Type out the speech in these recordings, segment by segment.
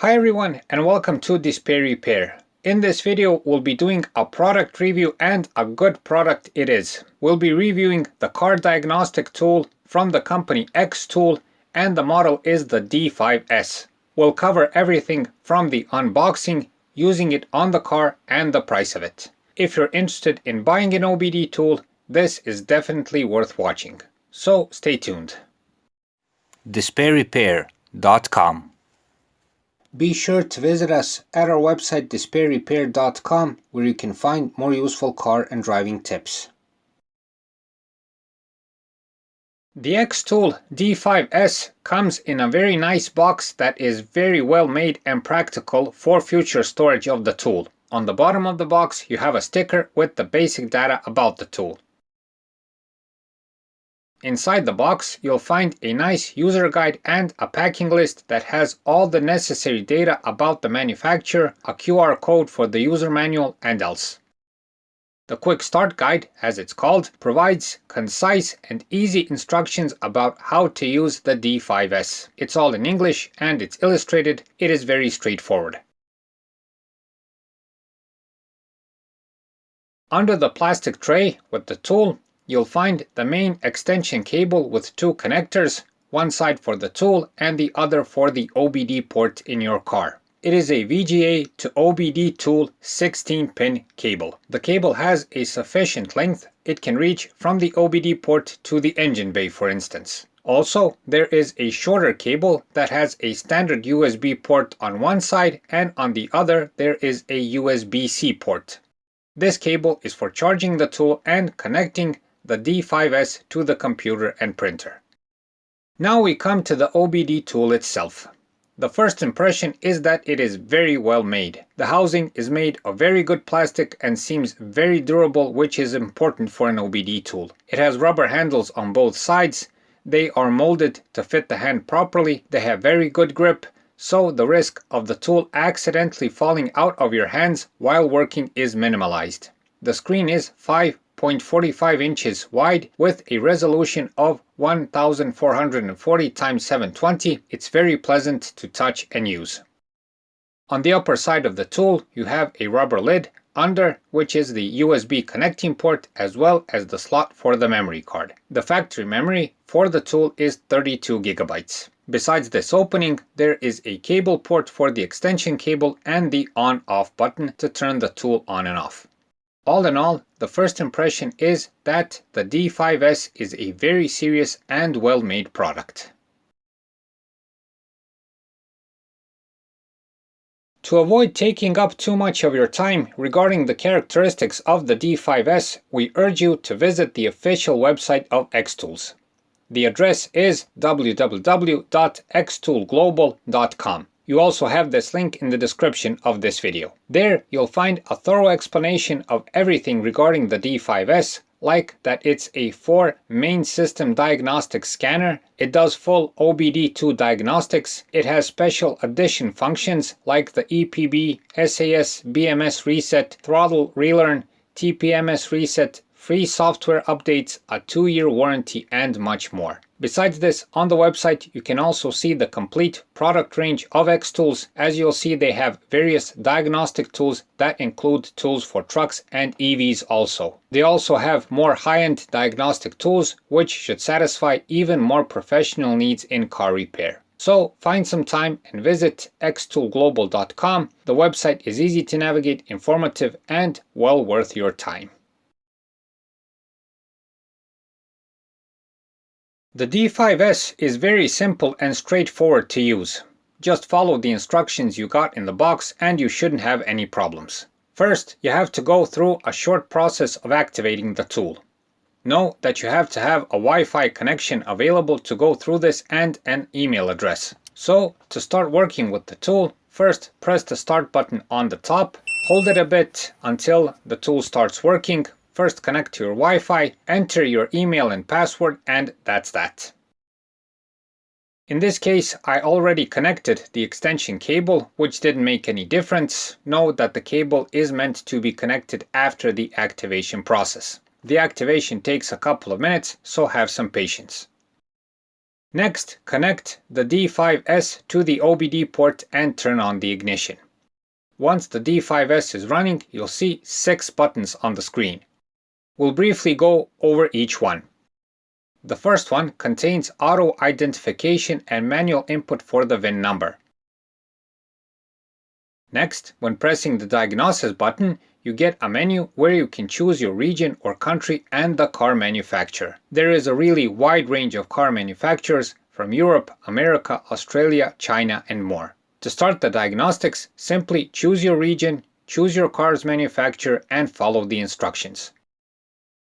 Hi everyone and welcome to Display Repair. In this video we'll be doing a product review, and a good product it is. We'll be reviewing the car diagnostic tool from the company Xtool, and the model is the D5S. We'll cover everything from the unboxing, using it on the car, and the price of it. If you're interested in buying an OBD tool, this is definitely worth watching. So stay tuned. DisplayRepair.com. Be sure to visit us at our website displayrepair.com, where you can find more useful car and driving tips. The Xtool D5S comes in a very nice box that is very well made and practical for future storage of the tool. On the bottom of the box you have a sticker with the basic data about the tool. Inside the box, you'll find a nice user guide and a packing list that has all the necessary data about the manufacturer, a QR code for the user manual, and else. The Quick Start Guide, as it's called, provides concise and easy instructions about how to use the D5S. It's all in English and it's illustrated. It is very straightforward. Under the plastic tray with the tool, you'll find the main extension cable with two connectors, one side for the tool and the other for the OBD port in your car. It is a VGA to OBD tool 16-pin cable. The cable has a sufficient length. It can reach from the OBD port to the engine bay, for instance. Also, there is a shorter cable that has a standard USB port on one side, and on the other there is a USB-C port. This cable is for charging the tool and connecting the D5S to the computer and printer. Now we come to the OBD tool itself. The first impression is that it is very well made. The housing is made of very good plastic and seems very durable, which is important for an OBD tool. It has rubber handles on both sides. They are molded to fit the hand properly. They have very good grip, so the risk of the tool accidentally falling out of your hands while working is minimalized. The screen is 5.45 inches wide with a resolution of 1440 x 720. It's very pleasant to touch and use. On the upper side of the tool you have a rubber lid under which is the USB connecting port, as well as the slot for the memory card. The factory memory for the tool is 32 GB. Besides this opening, there is a cable port for the extension cable and the on-off button to turn the tool on and off. All in all, the first impression is that the D5S is a very serious and well-made product. To avoid taking up too much of your time regarding the characteristics of the D5S, we urge you to visit the official website of Xtools. The address is www.xtoolglobal.com. You also have this link in the description of this video. There you'll find a thorough explanation of everything regarding the D5S, like that it's a 4 main system diagnostic scanner. It does full OBD2 diagnostics. It has special addition functions like the EPB, SAS, BMS reset, throttle relearn, TPMS reset, free software updates, a 2-year warranty, and much more. Besides this, on the website you can also see the complete product range of Xtools. As you'll see, they have various diagnostic tools that include tools for trucks and EVs also. They also have more high-end diagnostic tools which should satisfy even more professional needs in car repair. So find some time and visit xtoolglobal.com. The website is easy to navigate, informative, and well worth your time. The D5S is very simple and straightforward to use. Just follow the instructions you got in the box and you shouldn't have any problems. First, you have to go through a short process of activating the tool. Know that you have to have a Wi-Fi connection available to go through this and an email address. So, to start working with the tool, first press the start button on the top, hold it a bit until the tool starts working. First connect to your Wi-Fi, enter your email and password, and that's that. In this case, I already connected the extension cable, which didn't make any difference. Note that the cable is meant to be connected after the activation process. The activation takes a couple of minutes, so have some patience. Next, connect the D5S to the OBD port and turn on the ignition. Once the D5S is running, you'll see 6 buttons on the screen. We'll briefly go over each one. The first one contains auto identification and manual input for the VIN number. Next, when pressing the diagnosis button, you get a menu where you can choose your region or country and the car manufacturer. There is a really wide range of car manufacturers from Europe, America, Australia, China, and more. To start the diagnostics, simply choose your region, choose your car's manufacturer, and follow the instructions.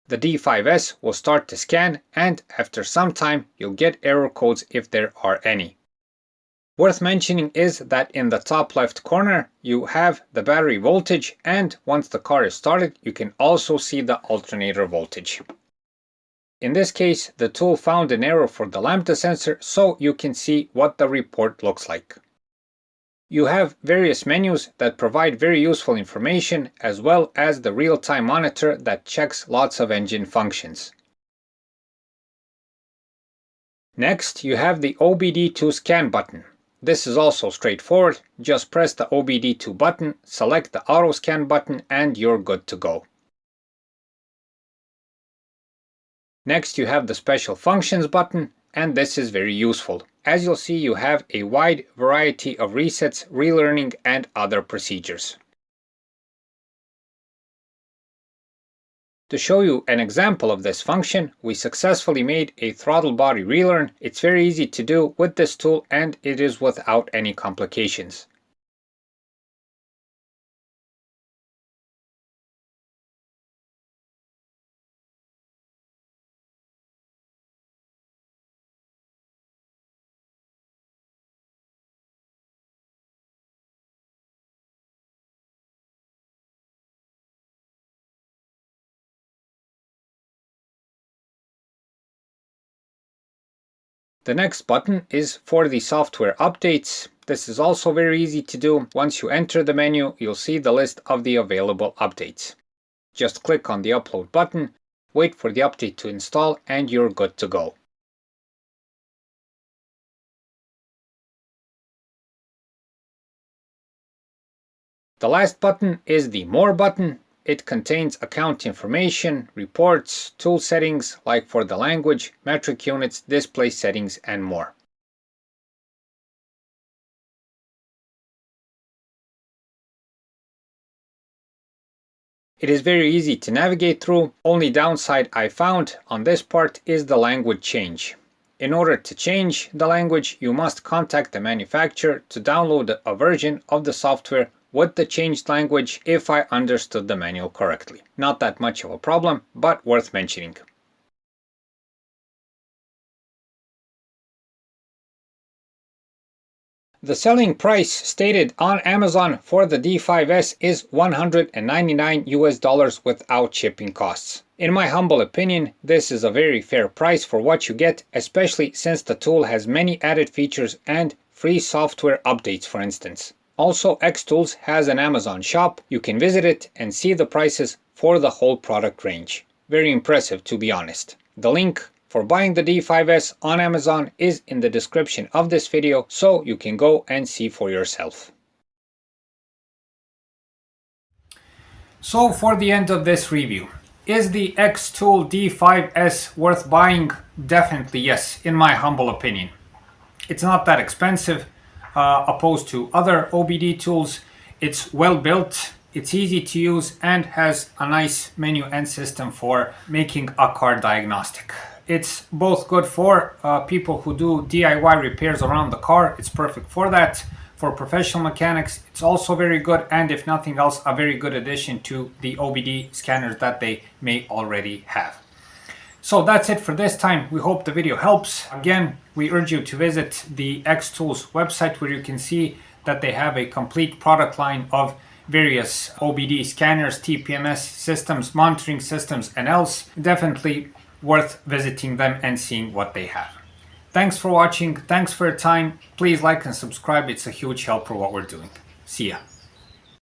The D5S will start to scan, and after some time, you'll get error codes if there are any. Worth mentioning is that in the top left corner, you have the battery voltage, and once the car is started, you can also see the alternator voltage. In this case, the tool found an error for the lambda sensor, so you can see what the report looks like. You have various menus that provide very useful information, as well as the real-time monitor that checks lots of engine functions. Next, you have the OBD2 scan button. This is also straightforward. Just press the OBD2 button, select the auto scan button, and you're good to go. Next, you have the special functions button, and this is very useful. As you'll see, you have a wide variety of resets, relearning, and other procedures. To show you an example of this function, we successfully made a throttle body relearn. It's very easy to do with this tool, and it is without any complications. The next button is for the software updates. This is also very easy to do. Once you enter the menu, you'll see the list of the available updates. Just click on the upload button, wait for the update to install, and you're good to go. The last button is the More button. It contains account information, reports, tool settings like for the language, metric units, display settings, and more. It is very easy to navigate through. Only downside I found on this part is the language change. In order to change the language, you must contact the manufacturer to download a version of the software with the changed language, if I understood the manual correctly. Not that much of a problem, but worth mentioning. The selling price stated on Amazon for the D5S is $199 without shipping costs. In my humble opinion, this is a very fair price for what you get, especially since the tool has many added features and free software updates, for instance. Also, Xtools has an Amazon shop. You can visit it and see the prices for the whole product range. Very impressive, to be honest. The link for buying the D5S on Amazon is in the description of this video, so you can go and see for yourself. So for the end of this review, is the Xtool D5S worth buying? Definitely yes, in my humble opinion. It's not that expensive. Opposed to other OBD tools. It's well built, it's easy to use, and has a nice menu and system for making a car diagnostic. It's both good for people who do DIY repairs around the car. It's perfect for that. For professional mechanics, it's also very good, and if nothing else, a very good addition to the OBD scanners that they may already have. So that's it for this time. We hope the video helps. Again, we urge you to visit the Xtools website, where you can see that they have a complete product line of various OBD scanners, TPMS systems, monitoring systems, and else. Definitely worth visiting them and seeing what they have. Thanks for watching. Thanks for your time. Please like and subscribe. It's a huge help for what we're doing. See ya.